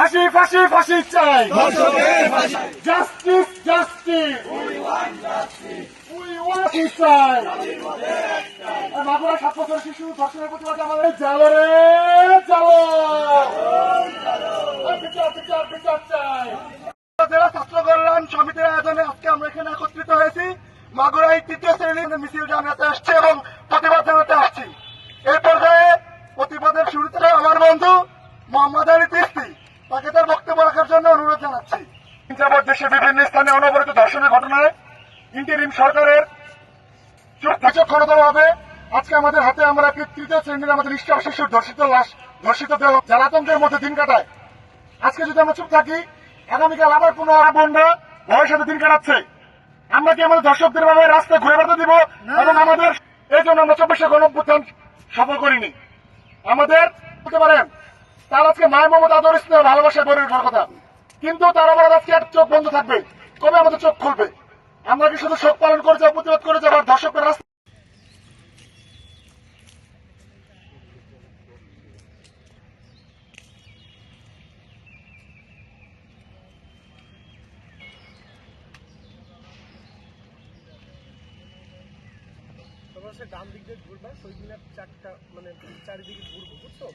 ফাঁসি ফাঁসি ফাঁসি চাই, জাস্টিস জাস্টিস, চাই। মাগুরা 7 বছরের শিশু ধর্ষণের প্রতিবাদে আমাদের জালো রে জালো, বিচার বিচার বিচার চাই। জেলা ছাত্র কল্যাণ সমিতির আয়োজনে আজকে আমরা এখানে একত্রিত হয়েছি। মাগুরায় 3য় শ্রেণীর মিছিল জানাতে আসছে এবং প্রতিবাদ জানাতে আসছি। এই পর্যায়ে প্রতিবাদের শুরুতে আমার বন্ধু মোহাম্মদ আলী তিস্তি, তাকে তার বক্তব্য রাখার জন্য অনুরোধ জানাচ্ছি। দেশে বিভিন্ন স্থানে অনবরত ধর্ষণের ঘটনায় ইন্টারিম সরকারের বিচক্ষণতাভাবে আজকে আমাদের হাতে আমরা 3য় শ্রেণীর আমাদের নিষ্ঠুর শিশুর ধর্ষিত লাশ, ধর্ষিত দেহ যারা আতঙ্কের মধ্যে দিন কাটায়। আজকে যদি আমরা চুপ থাকি, আগামীকাল আবার কোনো বোনরা ভয়ের সাথে দিন কাটাচ্ছে। আমরা কি আমাদের দর্শকদের ভাবে রাস্তায় ঘুরে বেড়াতে দিব? এবং আমাদের এই জন্য আমরা 24শে গণঅভ্যুত্থান সফল করিনি। আমাদের বলতে পারেন তার আজকে মায়ের মমতা আদর স্নেহ ভালোবাসায় গড়ে ওঠার কথা, কিন্তু তার আবার আজকে এক চোখ বন্ধ থাকবে। কবে আমাদের চোখ খুলবে? আমরা কি শুধু শোক পালন করে যাব, প্রতিবাদ করে যাব, আর দর্শকের রাস্তা ডান দিক দিয়ে ঘুরবা, শহীদ মিনার 4টা মানে চারিদিকে ঘুরবো, বুঝছো?